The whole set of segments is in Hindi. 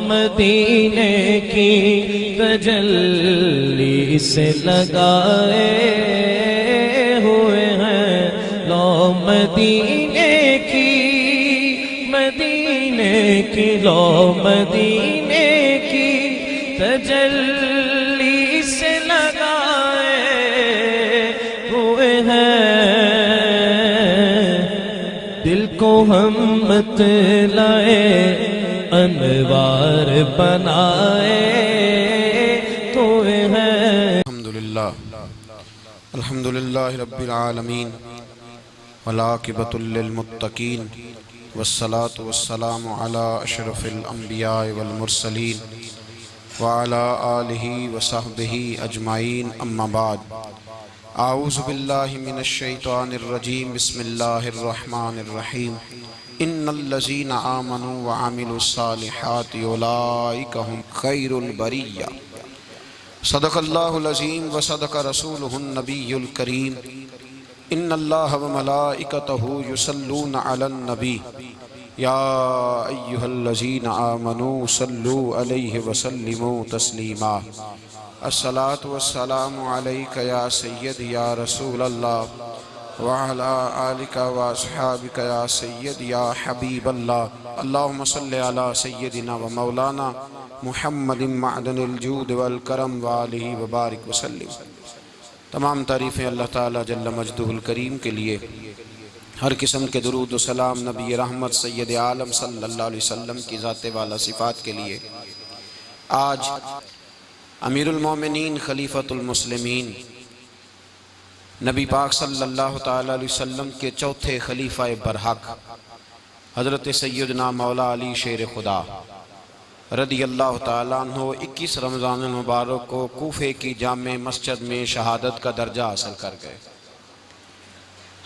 मदीने की तजल्ली से लगाए हुए हैं। लो मदीने की लो मदीने की तजल्ली से लगाए हुए हैं। दिल को हम बतलाए अनवार बनाए हुए हैं। अल्हम्दुलिल्लाह रब्बिल आलमीन वलाकिबतुल लिल मुत्तकीन वस्सलातु वस्सलामु अला अशरफिल अंबिया वल मुरसलीन व अला आलिहि व सहबिहि अजमाइन अम्मा बाद। आऊज़ु बिल्लाहि मिनश शैतानिर रजीम बिस्मिल्लाहिर रहमानिर रहीम। इन्नल्लज़ीना आमनू व अमिलुस सालिहाति उलाइका हुम खैरुल बरिय्या। सदक़ल्लाहुल अज़ीम व सदक़ रसूलुहुन नबियुल करीम। इन्नल्लाह व मलाइकतहु युसल्लूना अलन नबी या अय्युहल्लज़ीना आमनू सल्लू अलैहि व सल्लिमू तस्लीमा। अस्सलातु वस्सलामु अलैका या सय्यदी या रसूलल्लाह व अला आलिका व अस्हाबिका या सय्यदी या हबीबल्लाह। अल्लाहुम्मा सल्लि अला सय्यदिना व मौलाना मुहम्मदिन मअदनिल जूद वल करम व आलिहि व बारिक वसल्लिम। तमाम तारीफ़ें अल्लाह ताला जल्ल मजदुहुल करीम के लिए। हर किस्म के दुरूद व सलाम नबी रहमत सैयद आलम सल्लल्लाहु अलैहि वसल्लम की ज़ात वाला सिफ़ात के लिए। आज अमीरुल मोमिनीन खलीफतुल मुस्लिमीन नबी पाक सल्लल्लाहु ताला अलैहि वसल्लम के चौथे खलीफा बरहक हज़रत सैयदना मौला अली शेर खुदा रदी अल्लाह ताला अन्हो 21 रमज़ान मुबारक को कूफे की जामे मस्जिद में शहादत का दर्जा हासिल कर गए।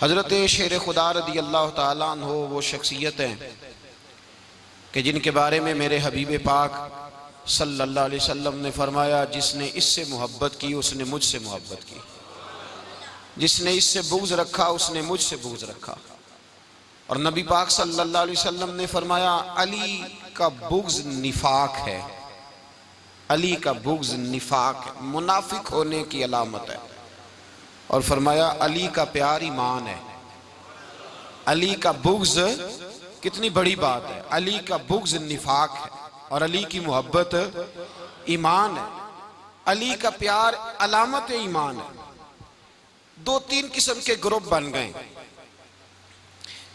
हज़रत शेर खुदा रदी अल्लाह ताला अन्हो वो शख्सियत हैं कि जिनके बारे में मेरे हबीब पाक सल्लल्लाहु अलैहि वसल्लम ने फरमाया, जिसने इससे मोहब्बत की उसने मुझसे मोहब्बत की, जिसने इससे बुग़्ज़ रखा उसने मुझसे बुग़्ज़ रखा। और नबी पाक सल्लल्लाहु अलैहि वसल्लम ने फरमाया, अली का बुग़्ज़ निफाक है, अली का बुग़्ज़ निफाक है, मुनाफिक होने की अलामत है। और फरमाया अली का प्यार ईमान है। अली का बुग़्ज़ कितनी बड़ी बात है। अली का बुग़्ज़ निफाक है और अली की मोहब्बत ईमान है। अली का प्यार अलामत ईमान है। 2-3 किस्म के ग्रुप बन गए।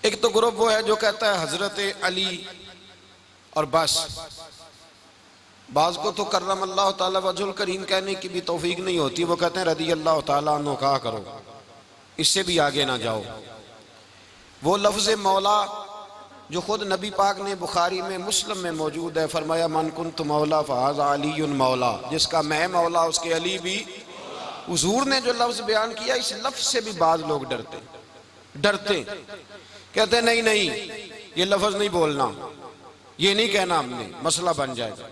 एक तो ग्रुप वो है जो कहता है हजरत अली और बस। बाज़ को तो कर्रम अल्लाह ताला वजहुल करीम कहने की भी तौफीक नहीं होती, वो कहते हैं रदी अल्लाह ताला अन्हु कहा करो, इससे भी आगे ना जाओ। वो लफ्ज़ मौला जो खुद नबी पाक ने बुखारी में मुस्लिम में मौजूद है, फरमाया मन कुन्तु मौला फ़हाज़ा अलीयुन मौला, जिसका मैं मौला उसके अली भी। हुज़ूर ने जो लफ्ज़ बयान किया, इस लफ्ज़ से भी बाज़ लोग डरते कहते नहीं नहीं ये लफ्ज़ नहीं बोलना, ये नहीं कहना, हमने मसला बन जाएगा।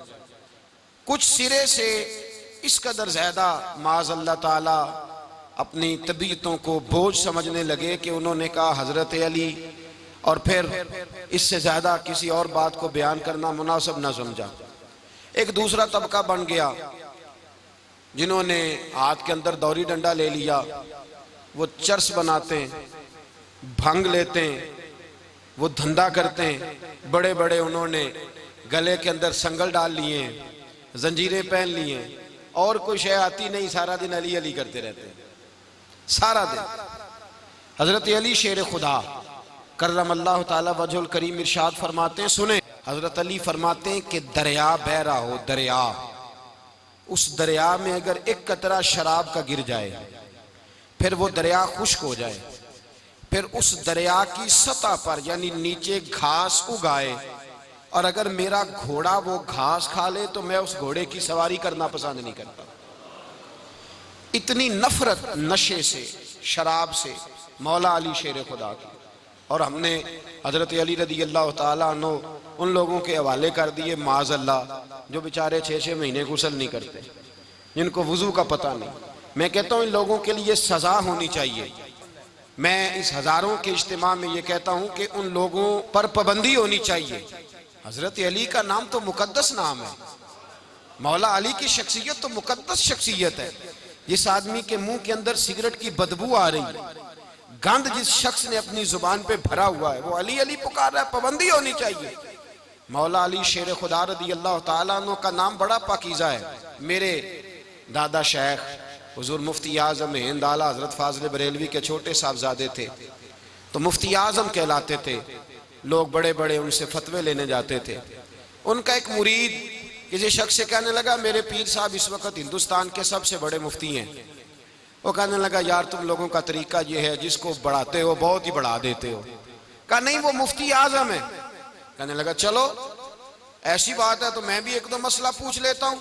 कुछ सिरे से इस कदर ज़्यादा माज़ अल्लाह ताला अपनी तबीयतों को बोझ समझने लगे कि उन्होंने कहा हज़रत अली, और फिर इससे ज़्यादा किसी और बात को बयान करना मुनासिब न समझा। एक दूसरा तबका बन गया जिन्होंने हाथ के अंदर दौरी डंडा ले लिया, वो चर्स बनाते हैं, भंग लेते हैं, वो धंधा करते हैं। बड़े बड़े उन्होंने गले के अंदर संगल डाल लिए हैं, जंजीरें पहन लिए हैं, और कोई शय आती नहीं, सारा दिन अली अली करते रहते हैं सारा दिन। हजरत अली शेर खुदा कर्रम अल्लाह ताला वजहुल करीम इरशाद फरमाते हैं, सुने, हजरत अली फरमाते हैं कि दरिया बह रहा हो, दरिया, उस दरिया में अगर एक कतरा शराब का गिर जाए, फिर वो दरिया खुश्क हो जाए, फिर उस दरिया की सतह पर यानी नीचे घास उगाए, और अगर मेरा घोड़ा वो घास खा ले तो मैं उस घोड़े की सवारी करना पसंद नहीं करता। इतनी नफरत नशे से, शराब से मौला अली शेर खुदा की। और हमने हजरत अली रदी अल्लाह ताला अन्हु उन लोगों के हवाले कर दिए माज़ अल्लाह, जो बेचारे 6-6 महीने गुस्ल नहीं करते, जिनको वुज़ू का पता नहीं। मैं कहता हूँ इन लोगों के लिए सज़ा होनी चाहिए। मैं इस हज़ारों के इज्तिमा में ये कहता हूँ कि उन लोगों पर पाबंदी होनी चाहिए हजरत अली का नाम तो मुकद्दस नाम है, मौला अली की शख्सियत तो मुकद्दस शख्सियत है। जिस आदमी के मुंह के अंदर सिगरेट की बदबू आ रही, गंद जिस शख्स ने अपनी जुबान पे भरा हुआ है, वो अली अली पुकार रहा है, पाबंदी होनी चाहिए। मौला अली शेर खुदा रदी अल्लाह ताला अन्हु का नाम बड़ा पाकीज़ा है। मेरे दादा शेख हुजूर मुफ्ती आज़म हिंद आला हजरत फाजिल बरेलवी के छोटे साहबजादे थे, तो मुफ्ती आज़म कहलाते थे। लोग बड़े बड़े उनसे फतवे लेने जाते थे। उनका एक मुरीद किसी शख्स से कहने लगा, मेरे पीर साहब इस वक्त हिंदुस्तान के सबसे बड़े मुफ्ती हैं। वो कहने लगा, यार तुम लोगों का तरीका ये है, जिसको बढ़ाते हो बहुत ही बढ़ा देते हो। कहा नहीं, वो मुफ्ती आज़म है। कहने लगा, चलो ऐसी बात है तो मैं भी एक दो मसला पूछ लेता हूँ।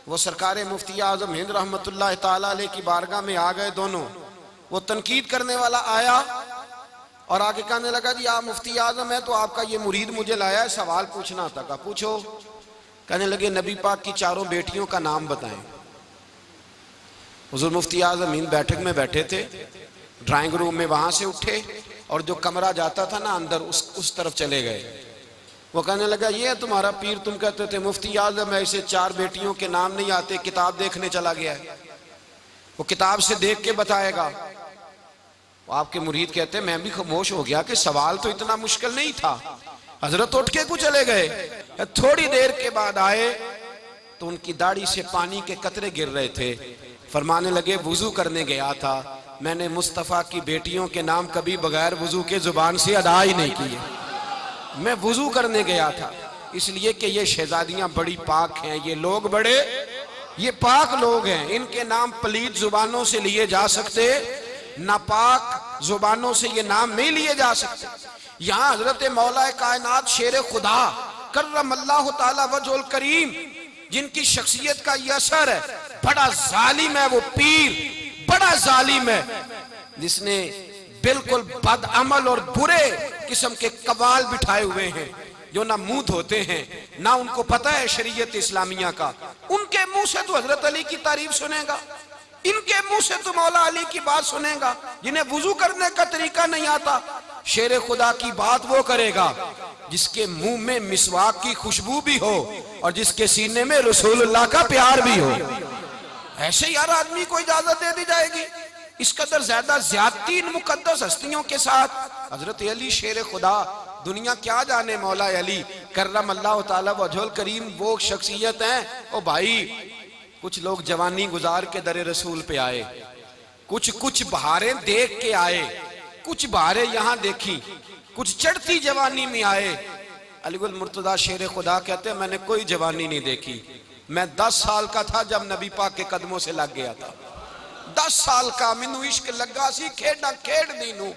वो सरकार मुफ्ती आज़म हिंद रहमतुल्लाह ताला अलैह की बारगाह में आ गए दोनों। वो तनकीद करने वाला आया और आगे कहने लगा, जी आप मुफ्ती आज़म है तो आपका ये मुरीद मुझे लाया है, सवाल पूछना था। कहा पूछो। कहने लगे, नबी पाक की चारों बेटियों का नाम बताएं। हुजूर मुफ्ती आज़म हिंद बैठक में बैठे थे, ड्राइंग रूम में वहां से उठे और जो कमरा जाता था ना अंदर, उस तरफ चले गए। वो कहने लगा, ये है तुम्हारा पीर, तुम कहते थे मुफ्ती आज़म है, इसे चार बेटियों के नाम नहीं आते, किताब देखने चला गया है, वो किताब से देख के बताएगा। आपके मुरीद कहते हैं, मैं भी खामोश हो गया कि सवाल तो इतना मुश्किल नहीं था। हजरत उठ के कुछ चले गए। थोड़ी देर के बाद आए तो उनकी दाढ़ी से पानी के कतरे गिर रहे थे। फरमाने लगे, वुजू करने गया था, मैंने मुस्तफ़ा की बेटियों के नाम कभी बगैर वुजू के जुबान से अदा ही नहीं किए। मैं वुजू करने गया था इसलिए कि ये शहजादियां बड़ी पाक हैं, ये लोग बड़े ये पाक लोग हैं, इनके नाम पलीत जुबानों से लिए जा सकते, नापाक जुबानों से ये नाम नहीं लिए जा सकते। यहाँ हजरत मौला कायनात शेर खुदा कर्रमल्लाहु ताला वजहुल करीम, जिनकी शख्सियत का ये असर है, बड़ा जालिम है वो पीर, बड़ा जालिम है, जिसने बिल्कुल बदअमल और बुरे किस्म के कवाल बिठाए हुए हैं, जो ना मुंह धोते हैं ना उनको पता है शरीयत इस्लामिया का। उनके मुंह से तो हजरत अली की तारीफ सुनेगा, इनके मुंह से तो मौला अली की बात सुनेगा। जिन्हें वुजू करने का तरीका नहीं आता, शेर खुदा की बात वो करेगा जिसके मुंह में मिसवाक की खुशबू भी हो और जिसके सीने में रसूलुल्लाह का प्यार भी हो। ऐसे यार आदमी को इजाजत दे दी जाएगी? इस कदर ज्यादा ज्यादती इन मुकद्दस हस्तियों के साथ। हजरत अली शेर खुदा, दुनिया क्या जाने मौला अली कर्रमल्लाहु ताला वजहुल करीम वो शख्सियत हैं। ओ भाई, कुछ लोग जवानी गुजार के दरे रसूल पे आए, कुछ बहारें देख के आए, कुछ बहारें यहाँ देखी, कुछ चढ़ती जवानी में आए। अलीगुल मुर्तजा शेर खुदा कहते हैं, मैंने कोई जवानी नहीं देखी। मैं 10 साल का था जब नबी पाक के कदमों से लग गया था। 10 साल का मैनू इश्क लगा सी, खेड़ा खेड़नी नू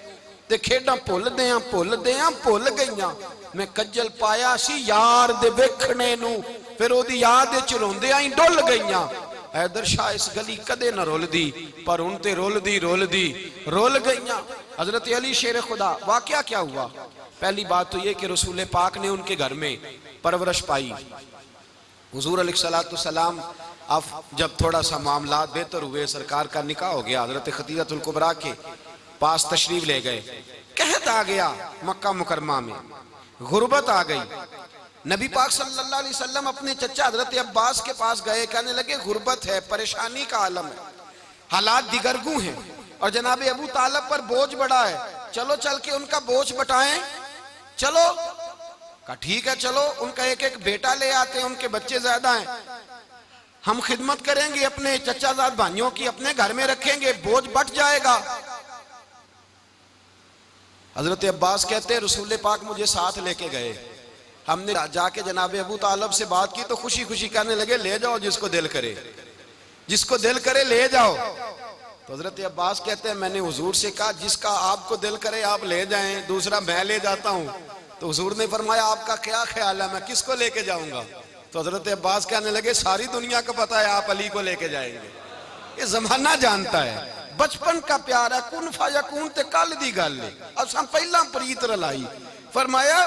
ते खेड़ा भुल गईयां। मैं कज्जल पाया सी यार दे वेखने नू, फिर ओदी याद विच रोंदियां ही डुल गईयां। हैदर शाह इस गली कदे ना रुलदी, पर हुण ते रुल गईयां। हजरत अली शेर खुदा, वाकया क्या हुआ? पहली बात तो ये कि रसूल पाक ने उनके घर में परवरिश पाई। हुजूर अलैहिस्सलाम अब जब थोड़ा सा मामला बेहतर हुए, सरकार का निकाह हो गया, हजरत खदीजतुल कुबरा के पास तशरीफ ले गए। कहत आ गया मक्का मुकरमा में, गुर्बत आ गई। नबी पाक सल्लल्लाहु अलैहि वसल्लम अपने चचा हजरत अब्बास के पास गए, कहने लगे गुर्बत है, परेशानी का आलम है, हालात दिगरगू हैं और जनाब अबू तालिब पर बोझ बड़ा है, चलो चल के उनका बोझ बटाएं। चलो, कहा ठीक है चलो, उनका एक एक बेटा ले आते हैं, उनके बच्चे ज्यादा हैं, हम खिदमत करेंगे अपने चचाजाद भाइयों की, अपने घर में रखेंगे, बोझ बट जाएगा। हजरत अब्बास कहते हैं, रसूल पाक मुझे साथ लेके गए, हमने जाके जनाब अबू तालिब से बात की तो खुशी खुशी कहने लगे, ले जाओ जिसको दिल करे ले जाओ। तो हजरत अब्बास कहते हैं, मैंने हुजूर से कहा जिसका आपको दिल करे आप ले जाएं, दूसरा मैं ले जाता हूं। तो हुजूर ने फरमाया, आपका क्या ख्याल है, मैं किसको लेके जाऊंगा? तो हजरत अब्बास कहने लगे, सारी दुनिया को पता है आप अली को लेके जाएंगे, ये जमाना जानता है, बचपन का प्यार है, कुन फयकून ते कल दी गल है, अब हम पहला प्रीत रलाई। फरमाया,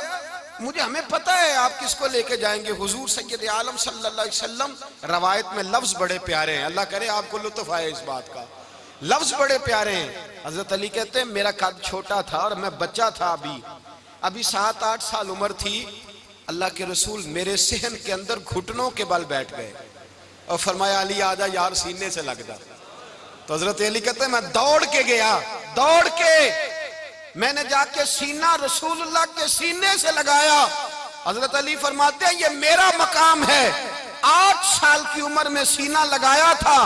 मुझे हमें पता है आप किसको लेके जाएंगे, हुजूर सैयद आलम सल्लल्लाहु अलैहि वसल्लम। रवायत में लफ्ज बड़े प्यारे हैं, अल्लाह करे आपको लुत्फ आए इस बात का, लफ्ज बड़े प्यारे हैं। हजरत अली कहते हैं, मेरा कद छोटा था और मैं बच्चा था, अभी 7-8 साल उम्र थी, अल्लाह के रसूल मेरे सहन के अंदर घुटनों के बल बैठ गए और फरमाया अली आजा यार सीने से लग जा। तो हजरत अली कहते हैं मैं दौड़ के गया, दौड़ के मैंने जाके सीना रसूलुल्लाह के सीने से लगाया। हजरत अली फरमाते हैं ये मेरा मकाम है। 8 साल की उम्र में सीना लगाया था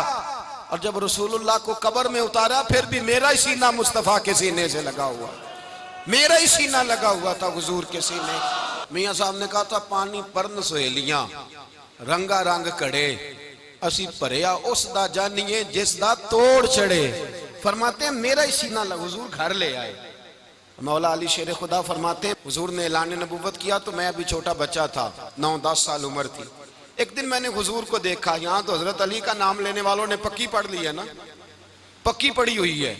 और जब रसूलुल्लाह को कब्र में उतारा फिर भी मेरा ही सीना मुस्तफा के सीने से लगा हुआ, मेरा ही सीना लगा हुआ था हुजूर के सीने। मियां साहब ने कहा था पानी परन सहेलियां रंगा रंग कड़े असी भरिया उस दा जानिए जिस दा तोड़ चढ़े। फरमाते हैं मेरा ही सीना लगा, हुजूर घर ले आए। मौला अली शेर खुदा फरमाते हुजूर ने ऐलान नबुव्वत किया तो मैं अभी छोटा बच्चा था, 9-10 साल उम्र थी। एक दिन मैंने हुजूर को देखा, यहाँ तो हजरत अली का नाम लेने वालों ने पक्की पढ़ ली है ना, पक्की पड़ी हुई है,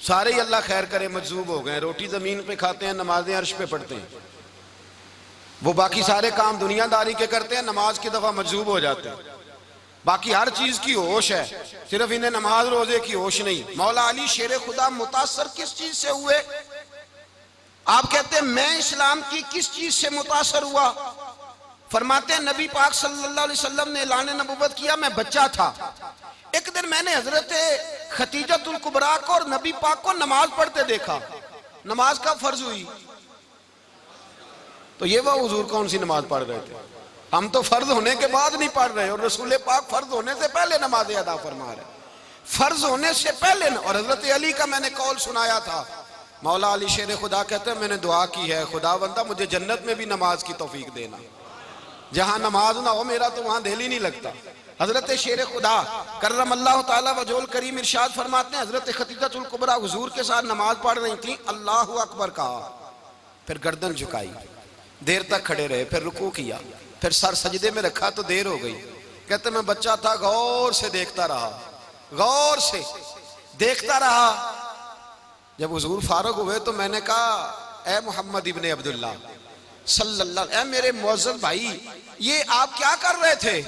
सारे ही अल्लाह खैर करे मजजूब हो गए, रोटी जमीन पे खाते हैं, नमाजें अर्श पे पढ़ते हैं। वो बाकी सारे काम दुनियादारी के करते हैं, नमाज की दफा मजजूब हो जाते हैं। बाकी हर चीज की होश है, सिर्फ इन्हें नमाज रोजे की होश नहीं। मौला अली शेर खुदा मुतासर किस चीज से हुए? आप कहते हैं मैं इस्लाम की किस चीज से मुतासर हुआ? फरमाते हैं नबी पाक सल्लल्लाहु अलैहि वसल्लम ने ऐलान नबुव्वत किया, मैं बच्चा था। एक दिन मैंने हजरत खतीजतुल कुबरा को और नबी पाक को नमाज पढ़ते देखा। नमाज कब फर्ज हुई? तो ये वह हुजूर कौन सी नमाज पढ़ रहे थे? हम तो फर्ज होने के बाद नहीं पढ़ रहे और रसूल पाक फर्ज होने से पहले नमाज अदा फरमा रहे, फर्ज होने से पहले। और हजरत अली का मैंने कौल सुनाया था, मौला अली शेर खुदा कहते हैं मैंने दुआ की है खुदावंदा मुझे जन्नत में भी नमाज की तौफीक देना, जहां नमाज ना हो मेरा तो वहां दिल ही नहीं लगता। हजरत शेर खुदा करम अल्लाह ताला वजोल करीम इरशाद फरमाते हैं हजरत खतीजतुल कुबरा हुजूर के साथ नमाज पढ़ रही थी, अल्लाहु अकबर कहा, फिर गर्दन झुकाई, देर तक खड़े रहे, फिर रुकू किया, फिर सर सजदे में रखा तो देर हो गई। कहते मैं बच्चा था, गौर से देखता रहा, गौर से देखता रहा। जब हुजूर फारूक हुए तो मैंने कहा ए मोहम्मद इब्ने अब्दुल्ला सल्लल्लाहु, ए मेरे मुअज्जज़ भाई ये आप क्या कर रहे थे?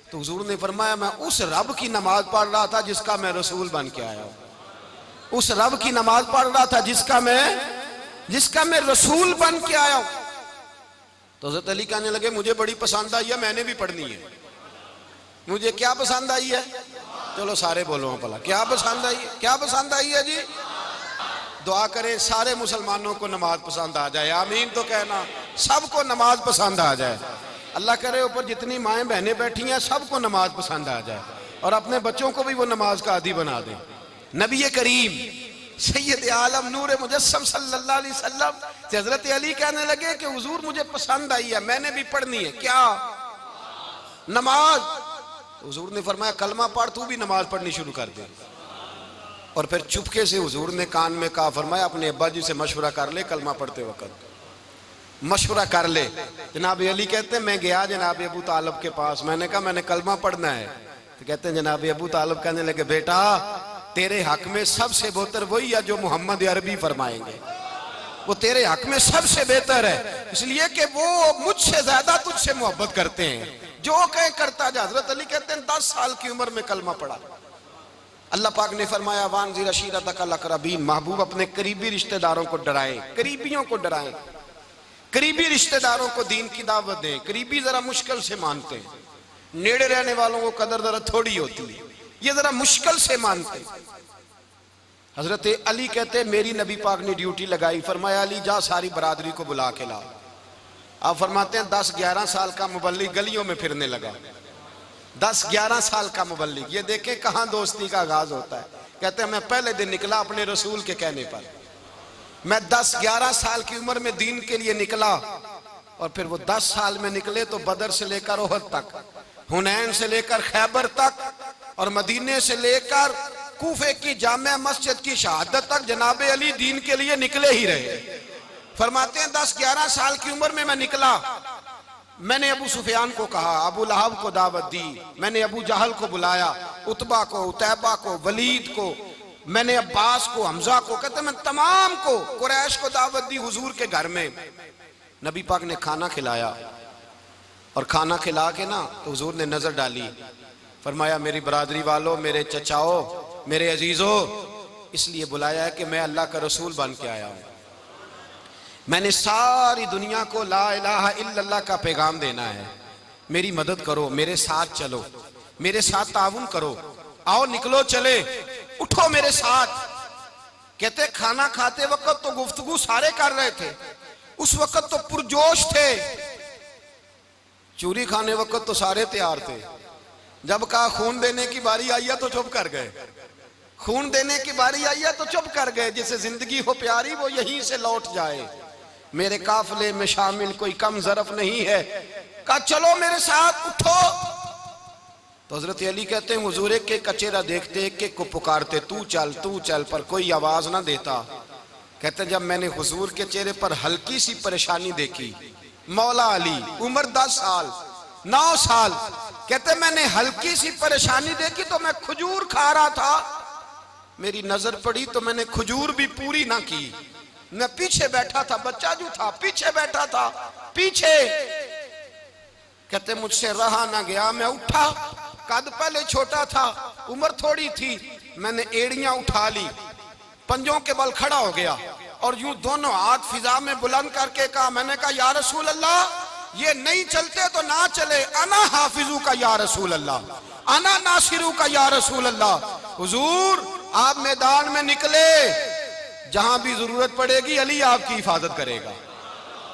तो हुजूर ने फरमाया मैं उस रब की नमाज पढ़ रहा था जिसका मैं रसूल बन के आया हूं, उस रब की नमाज पढ़ रहा था जिसका मैं रसूल बन के आया हूं। तो हज़रत अली कहने लगे मुझे बड़ी पसंद आई है, मैंने भी पढ़नी है। मुझे क्या पसंद आई है? चलो सारे बोलो भला क्या पसंद आई है? क्या पसंद आई है जी? दुआ करें सारे मुसलमानों को नमाज पसंद आ जाए, आमीन तो कहना, सबको नमाज पसंद आ जाए। अल्लाह करे ऊपर जितनी माएँ बहनें बैठी हैं सबको नमाज पसंद आ जाए और अपने बच्चों को भी वो नमाज का आदी बना दें। नबी करीम सैयद आलम नूर मुजस्सम सल्लल्लाहु अलैहि वसल्लम से हजरत अली कहने लगे कि हुजूर मुझे पसंद आई है, मैंने भी पढ़नी है। क्या? नमाज। हुजूर ने फरमाया कलमा पढ़, तू भी नमाज पढ़नी शुरू कर दे। और फिर चुपके से हुजूर ने कान में कहा, फरमाया अपने अब्बा जी से मशवरा कर ले, कलमा पढ़ते वक्त मशवरा कर ले। जनाब अली कहते हैं मैं गया जनाब अबू तालिब के पास, मैंने कहा मैंने कलमा पढ़ना है। तो कहते हैं जनाब अबू तालिब कहने लगे बेटा तेरे हक में सबसे बेहतर वही है जो मोहम्मद अरबी फरमाएंगे, वो तेरे हक में सबसे बेहतर है, इसलिए कि वो मुझसे ज्यादा तुझसे मोहब्बत करते हैं, जो कहे करता जा। हजरत अली कहते हैं 10 साल की उम्र में कलमा पढ़ा। अल्लाह पाक ने फरमाया वानज़िर अशीरतकल अक़रबीन, महबूब अपने करीबी रिश्तेदारों को डराएं, करीबियों को डराएं, करीबी रिश्तेदारों को दीन की दावत दें। करीबी जरा मुश्किल से मानते हैं, नेड़े रहने वालों को कदर जरा थोड़ी होती है, ये जरा मुश्किल से मानते हैं। हजरत अली कहते मेरी नबी पाक ने ड्यूटी लगाई, फरमाया अली जा सारी बरादरी को बुला के ला। आप फरमाते हैं 10-11 साल का मुबल्लिग गलियों में फिरने लगा, 10-11 साल का मुबल्लिग। ये देखें कहां दोस्ती का आगाज होता है। कहते हैं मैं पहले दिन निकला अपने रसूल के कहने पर, मैं 10-11 साल की उम्र में दीन के लिए निकला और फिर वो 10 साल में निकले तो बदर से लेकर ओहद तक, हुनैन से लेकर खैबर तक और मदीने से लेकर कूफे की जामिया मस्जिद की शहादत तक जनाब अली दीन के लिए निकले ही रहे। फरमाते हैं 10-11 साल की उम्र में मैं निकला, मैंने अबू सुफियान को कहा, अबू लहब को दावत दी, मैंने अबू जहल को बुलाया, उतबा को, उतैबा को, वलीद को, मैंने अब्बास को, हमजा को, कहते मैं तमाम को, कुरैश को दावत दी हुजूर के घर में। नबी पाक ने खाना खिलाया और खाना खिला के ना तो हुजूर ने नजर डाली, फरमाया मेरी बरादरी वालों, मेरे चचाओ, मेरे अजीजों, इसलिए बुलाया है कि मैं अल्लाह का रसूल बन के आया हूं, मैंने सारी दुनिया को ला इलाहा इल्लल्लाह का पैगाम देना है, मेरी मदद करो, मेरे साथ चलो, मेरे साथ ताउन करो, आओ निकलो चले, उठो मेरे साथ। कहते खाना खाते वक्त तो गुफ्तगू सारे कर रहे थे, उस वक्त तो पुरजोश थे, चूरी खाने वक्त तो सारे तैयार थे, जब कहा खून देने की बारी आई है तो चुप कर गए, खून देने की बारी आई है तो चुप कर गए। जिसे जिंदगी हो प्यारी वो यहीं से लौट जाए, मेरे काफिले में शामिल कोई कम ज़रफ नहीं है। कहा चलो मेरे साथ उठो। तो हजरत अली कहते हैं हुजूर एक एक का चेहरा देखते, एक एक को पुकारते, तू चल, पर कोई आवाज ना देता। कहते जब मैंने हुजूर के चेहरे पर हल्की सी परेशानी देखी, मौला अली उम्र 10 साल 9 साल, कहते मैंने हल्की सी परेशानी देखी तो मैं खजूर खा रहा था, मेरी नजर पड़ी तो मैंने खजूर भी पूरी ना की, मैं पीछे बैठा था, बच्चा जो था पीछे बैठा था, पीछे। कहते मुझसे रहा ना गया, मैं उठा, कद पहले छोटा था, उम्र थोड़ी थी, मैंने एड़ियां उठा ली, पंजों के बल खड़ा हो गया और यूं दोनों हाथ फिजा में बुलंद करके कहा, मैंने कहा या रसूल अल्लाह ये नहीं चलते तो ना चले, अना हाफिजू का या रसूल अल्लाह, अना नासिरू का या रसूल अल्लाह। हुजूर आप मैदान में निकले, जहां भी जरूरत पड़ेगी अली आपकी हिफाजत करेगा।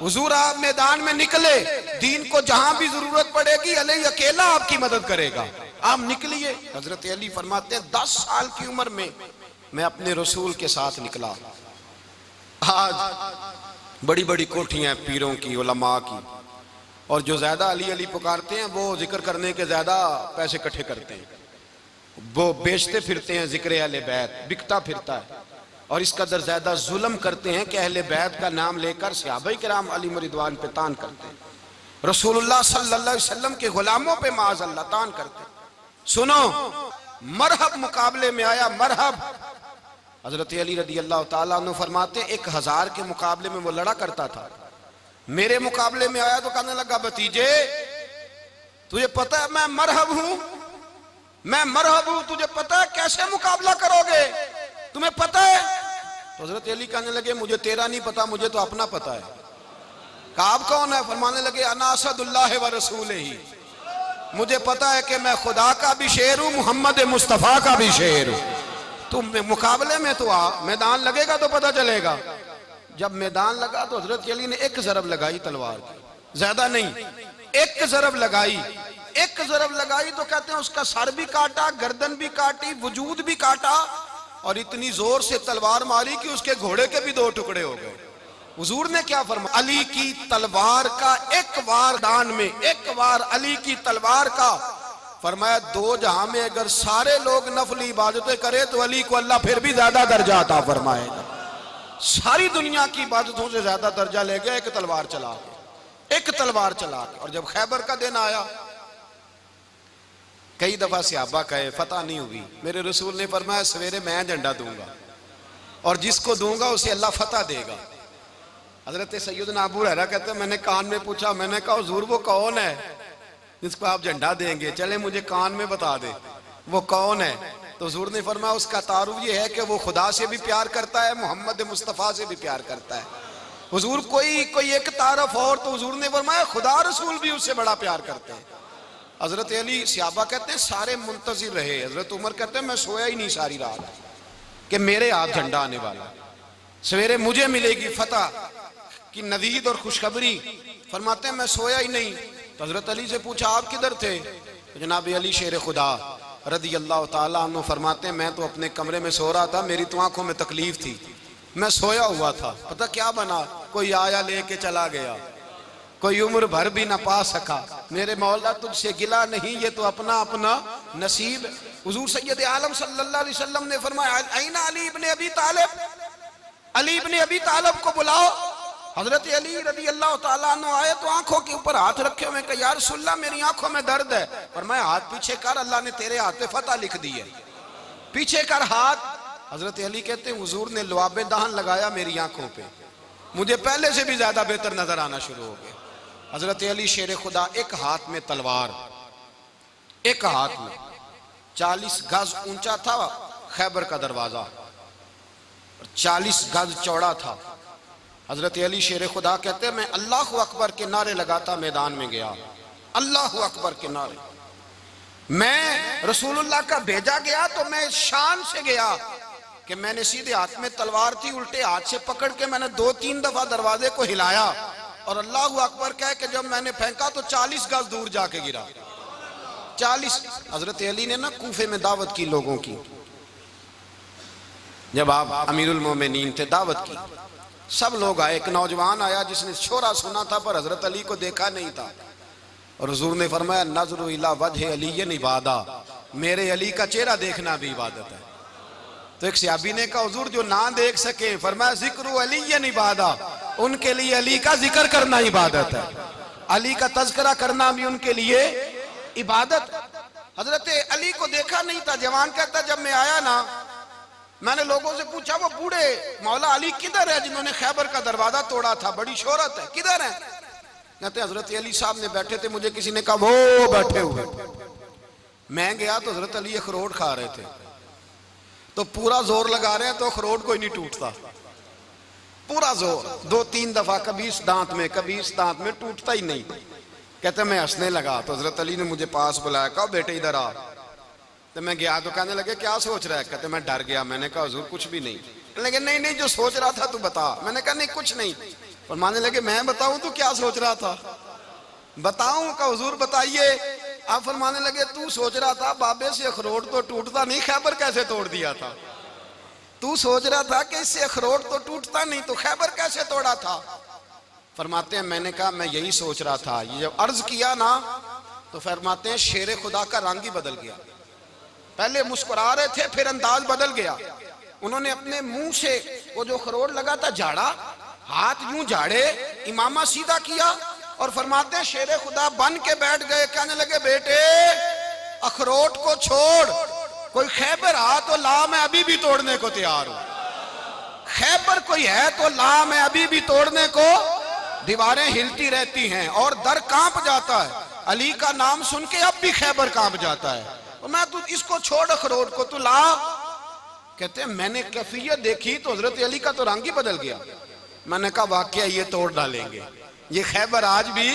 हुजूर आप मैदान में निकले, दीन को जहां भी जरूरत पड़ेगी अली अकेला आपकी मदद करेगा, आप निकलिए। हजरत अली फरमाते हैं 10 साल की उम्र में मैं अपने रसूल के साथ निकला। आज बड़ी बड़ी कोठियां पीरों की, उलमा की, और जो ज्यादा अली अली पुकारते हैं वो जिक्र करने के ज्यादा पैसे इकट्ठे करते हैं, वो बेचते फिरते हैं, जिक्र अहले बैत बिकता फिरता है, और इस कदर ज्यादा जुल्म करते हैं कि अहले बैत का नाम लेकर सहाबा किराम अली रिदवान पे तान करते हैं, रसूलुल्लाह सल्लल्लाहु अलैहि वसल्लम के गुलामों पे माज़अल्लाह तान करते हैं। सुनो, मरहब मुकाबले में आया, मरहब। हजरत अली रदी अल्लाह ताला अन्हु फरमाते 1000 के मुकाबले में वो लड़ा करता था, मेरे मुकाबले में आया तो कहने लगा, भतीजे तुझे पता है मैं मरहब हूं, मैं मरहब हूं, तुझे पता है कैसे मुकाबला करोगे, तुम्हें पता है? तो हजरत अली कहने लगे मुझे तेरा नहीं पता, मुझे तो अपना पता है। काब कौन है? फरमाने लगे अना असदुल्लाह व रसूल ही, मुझे पता है कि मैं खुदा का भी शेर हूं, मोहम्मद मुस्तफा का भी शेर हूं। तुम मुकाबले में तो आ, मैदान लगेगा तो पता चलेगा। जब मैदान लगा तो हजरत अली ने एक ज़रब लगाई तलवार की, ज्यादा नहीं, एक ज़रब लगाई, एक ज़रब लगाई तो कहते हैं उसका सर भी काटा, गर्दन भी काटी, वजूद भी काटा, और इतनी जोर से तलवार मारी कि उसके घोड़े के भी 2 टुकड़े हो गए। हुजूर ने क्या फरमाया? अली की तलवार का एक वार दान में, एक वार अली की तलवार का, फरमाया 2 जहां में अगर सारे लोग नफली इबादतें करें तो अली को अल्लाह फिर भी ज्यादा दर्जा अता फरमाएगा। सारी दुनिया की इबादतों से ज्यादा दर्जा ले गया एक तलवार चला के, एक तलवार चला के। और जब खैबर का दिन आया, कई दफा सहाबा कहे फतह नहीं हुई, मेरे रसूल ने फरमाया सवेरे मैं झंडा दूंगा और जिसको दूंगा उसे अल्लाह फतह देगा। हजरत सैयदना अबू हुरैरा कहते हैं मैंने कान में पूछा, मैंने कहा हुजूर वो कौन है जिसको आप झंडा देंगे, चले मुझे कान में बता दे वो कौन है। तो हुजूर ने फरमाया उसका तारुफ ये है कि वो खुदा से भी प्यार करता है, मोहम्मद मुस्तफ़ा से भी प्यार करता है। हुजूर कोई एक तारफ और, तो हुजूर ने फरमाया खुदा रसूल भी उससे बड़ा प्यार करते हैं। हजरत अली सहाबा कहते हैं सारे मुंतजिर रहे, हजरत उमर कहते हैं मैं सोया ही नहीं सारी रात कि मेरे हाथ झंडा आने वाला, सवेरे मुझे मिलेगी फतह की नवीद और खुशखबरी। फरमाते हैं मैं सोया ही नहीं। तो हजरत अली से पूछा आप किधर थे? तो जनाब अली शेर खुदा रदी अल्लाह ताला अन्हु फरमाते हैं मैं तो अपने कमरे में सो रहा था, मेरी तो आंखों में तकलीफ थी, मैं सोया हुआ था, पता क्या बना, कोई आया लेके चला गया, कोई उम्र भर भी ना पा सका। मेरे मौला तुझसे गिला नहीं, ये तो अपना अपना नसीब। हुजूर सैयद आलम सल्लल्लाहु अलैहि वसल्लम ने फरमाया ऐना अली इब्ने अबी तालिब, अली इब्ने अबी तालिब को बुलाओ। हजरत अली रदी अल्लाह ताला अन्हु आए तो आंखों के ऊपर हाथ रखे हुए, कहा या रसूलल्लाह मेरी आंखों में दर्द है। फरमाया हाथ पीछे कर, अल्लाह ने तेरे हाथ पे फतह लिख दी है, पीछे कर हाथ। हजरत अली कहते हैं हुजूर ने लुआबे दहन लगाया मेरी आंखों पे, मुझे पहले से भी ज्यादा बेहतर नजर आना शुरू हो गया। हजरत अली शेर खुदा एक हाथ में तलवार, एक हाथ में 40 गज ऊंचा था खैबर का दरवाजा, 40 गज चौड़ा था। हजरत अली शेर खुदा कहते हैं मैं अल्लाह अकबर के नारे लगाता मैदान में गया, अल्लाह अकबर के नारे। मैं रसूलुल्लाह का भेजा गया तो मैं शान से गया कि मैंने सीधे हाथ में तलवार थी, उल्टे हाथ से पकड़ के मैंने 2-3 दफा दरवाजे को हिलाया और अल्लाह अकबर कह के जब मैंने फेंका तो 40 गज दूर जाके गिरा। 40। हजरत अली ने ना कूफे में दावत की लोगों की, जब आप अमीरुल मोमिनीन थे, दावत की, सब लोग आए। एक नौजवान आया जिसने शोरा सुना था पर हजरत अली को देखा नहीं था, और हुजूर ने फरमाया नज़्र इला वजह अली इबादा, मेरे अली का चेहरा देखना भी इबादत है। तो एक सहाबी ने कहा हुजूर जो ना देख सके, फरमाया जिक्र अली इबादा, उनके लिए अली का जिक्र करना इबादत है, अली का तज़किरा करना भी उनके लिए इबादत। हजरत अली को देखा नहीं था। जवान कहता जब मैं आया ना, मैंने लोगों से पूछा वो बूढ़े मौला अली किधर है जिन्होंने खैबर का दरवाजा तोड़ा था, बड़ी शोहरत है, किधर है? कहते हजरत अली साहब ने बैठे थे, मुझे किसी ने कहा वो बैठे हुए। मैं गया तो हजरत अली अखरोट खा रहे थे, तो पूरा जोर लगा रहे हैं तो अखरोट कोई नहीं टूटता, पूरा जोर 2-3 दफा, कभी इस दांत में कभी इस दांत में, टूटता ही नहीं। कहते मैं हंसने लगा तो हजरत अली ने मुझे पास बुलाया, कहा बेटे इधर आ। तो मैं गया तो कहने लगे क्या सोच रहा है? कहते मैं डर गया। मैंने कहा हुजूर कुछ भी नहीं। लेकिन नहीं नहीं जो सोच रहा था तू बता। मैंने कहा नहीं कुछ नहीं। और मानने लगे मैं बताऊं तू क्या सोच रहा था? बताऊं? का हुजूर बताइए। आप फरमाने लगे तू सोच रहा था बाबे से अखरोट तो टूटता नहीं, खैबर कैसे तोड़ दिया था? तू सोच रहा था कि इससे अखरोट तो टूटता नहीं, तो खैबर कैसे तोड़ा था? फरमाते हैं मैंने कहा मैं यही सोच रहा था। ये जब अर्ज किया ना तो फरमाते हैं शेर खुदा का रंग ही बदल गया। पहले मुस्कुरा रहे थे, फिर अंदाज बदल गया। उन्होंने अपने मुंह से वो जो अखरोट लगा था झाड़ा, हाथ यूं झाड़े, इमामा सीधा किया और फरमाते हैं शेर खुदा बन के बैठ गए। कहने लगे बेटे अखरोट को छोड़, कोई खैबर आ तो ला, मैं अभी भी तोड़ने को तैयार हूं। खैबर कोई है तो ला, मैं अभी भी तोड़ने को। दीवारें हिलती रहती हैं और दर कांप जाता है। अली का नाम सुन के अब भी खैबर कांप जाता है। तो मैं तू इसको छोड़ अखरोट को, तू ला। कहते हैं मैंने कैफियत देखी तो हजरत अली का तो रंग ही बदल गया। मैंने कहा वाकया ये तोड़ डालेंगे, ये खैबर आज भी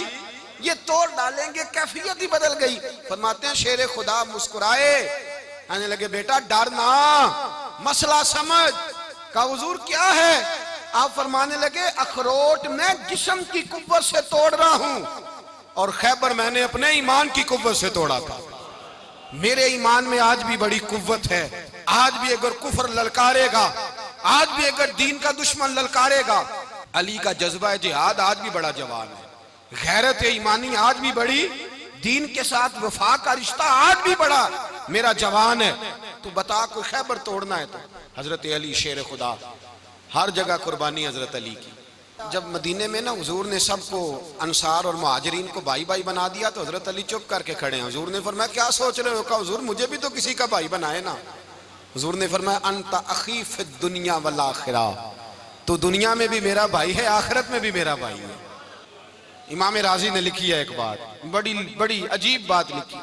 ये तोड़ डालेंगे, कैफियत ही बदल गई। फरमाते हैं शेर खुदा मुस्कुराए, आने लगे बेटा डर ना, मसला समझ। का हुजूर क्या है? आप फरमाने लगे अखरोट मैं जिस्म की कुव्वत से तोड़ रहा हूं और खैबर मैंने अपने ईमान की कुव्वत से तोड़ा था। मेरे ईमान में आज भी बड़ी कुव्वत है। आज भी अगर कुफर ललकारेगा, आज भी अगर दीन का दुश्मन ललकारेगा, अली का जज्बा जिहाद आज भी बड़ा जवान है। गैरत ईमानी आज भी बड़ी, दीन के साथ वफा का रिश्ता आज भी बड़ा मेरा जवान है। तू बता कोई खैबर तोड़ना है तो? हजरत अली शेर खुदा, हर जगह कुर्बानी हजरत अली की। जब मदीने में ना हुजूर ने सबको अंसार और मुहाजिरीन को भाई भाई बना दिया तो हजरत अली चुप करके खड़े हैं। हुजूर ने फरमाया क्या सोच रहे हो? कहा हुजूर मुझे भी तो किसी का भाई बनाए ना। हुजूर ने फरमाया अंता अखी फिद दुनिया वल आखिरा, तो दुनिया में भी मेरा भाई है, आखिरत में भी मेरा भाई है। इमाम राजी ने लिखी है एक बात, बड़ी बड़ी अजीब बात लिखी।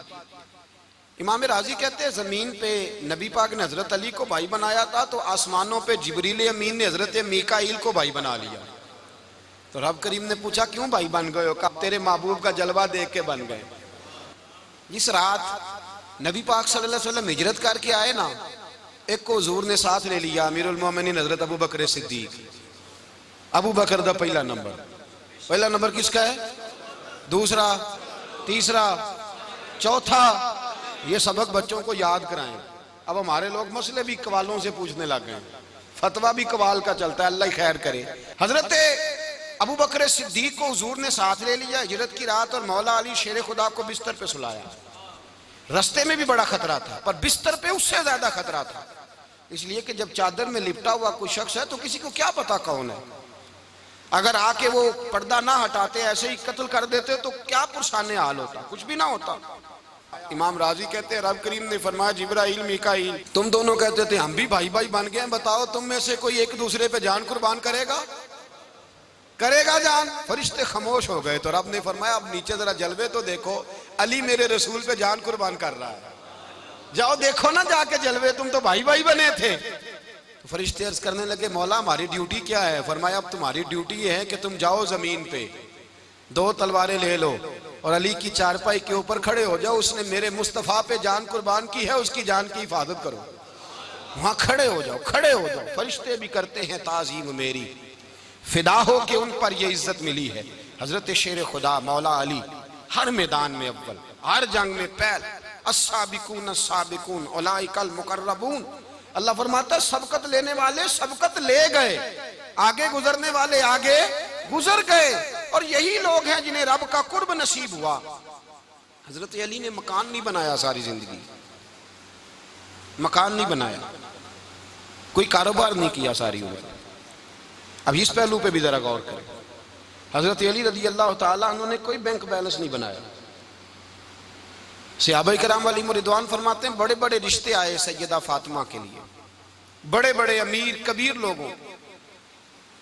इमाम राजी कहते हैं जमीन पे नबी पाक ने हजरत अली को भाई बनाया था तो आसमानों पे जिब्रील अमीन ने हजरत मीकाईल को भाई बना लिया। तो रब करीम ने पूछा क्यों भाई बन गए हो? कब तेरे महबूब का जलवा देख के बन गए। इस रात नबी पाक सल्लल्लाहु अलैहि वसल्लम हिजरत करके आए ना, एक को हुजूर ने साथ ले लिया, अमीरुल मोमिनीन हजरत अबू बकर सिद्दीक। अबू बकर दा पहला नंबर किसका है? दूसरा, तीसरा, चौथा। ये सबक बच्चों को याद कराएं। अब हमारे लोग मसले भी कवालों से पूछने लग गए, फतवा भी कवाल का चलता है, अल्लाह ही खैर करे। हजरत अबू बकर सिद्दीक को हुजूर ने साथ ले लिया हिजरत की रात और मौला अली शेर खुदा को बिस्तर पे सुलाया। रास्ते में भी बड़ा खतरा था पर बिस्तर पे उससे ज्यादा खतरा था, इसलिए कि जब चादर में लिपटा हुआ कोई शख्स है तो किसी को क्या पता कौन है। अगर आके वो पर्दा ना हटाते ऐसे ही कत्ल कर देते तो क्या पुरसाने हाल होता, कुछ भी ना होता। इमाम राजी कहते हैं रब करीम ने फरमाया जिब्राइल मीकाईल तुम दोनों कहते थे हम भी भाई भाई बन गए, बताओ तुम में से कोई एक दूसरे पे जान कुर्बान करेगा जान? फरिश्ते खामोश हो गए। तो रब ने फरमाया अब नीचे जरा जलवे तो देखो, अली मेरे रसूल पे जान कुर्बान कर रहा है, जाओ देखो ना जाके जलवे, तुम तो भाई भाई बने थे। तो फरिश्ते अर्ज करने लगे मौला हमारी ड्यूटी क्या है? फरमाया अब तुम्हारी ड्यूटी ये है कि तुम जाओ जमीन पे, 2 तलवारें ले लो और अली की चारपाई के ऊपर खड़े हो जाओ। उसने मेरे मुस्तफ़ा पे जान कुर्बान की है, उसकी जान की हिफाजत करो। वहां खड़े हो जाओ, खड़े हो जाओ। फरिश्ते भी करते हैं ताजीम मेरी, फिदा हो के उन पर ये इज्जत मिली है। हजरत शेर खुदा मौला अली हर मैदान में अव्वल, हर जंग में पहल। अस्साबिकून अस्साबिकून उलाइकल मुकर्रबून। अल्लाह फरमाता सबकत लेने वाले सबकत ले गए, आगे गुजरने वाले आगे गुजर गए, और यही लोग हैं जिन्हें रब का कुर्ब नसीब हुआ। हजरत अली ने मकान नहीं बनाया, सारी जिंदगी मकान नहीं बनाया, कोई कारोबार नहीं किया सारी उम्र। अब इस पहलू पे भी जरा गौर करें। हजरत अली रज़ी अल्लाह ताला उन्होंने कोई बैंक बैलेंस नहीं बनाया। सहाबा किराम वाली रिदवान फरमाते हैं बड़े बड़े रिश्ते आए सैयदा फातिमा के लिए, बड़े बड़े अमीर कबीर लोगों।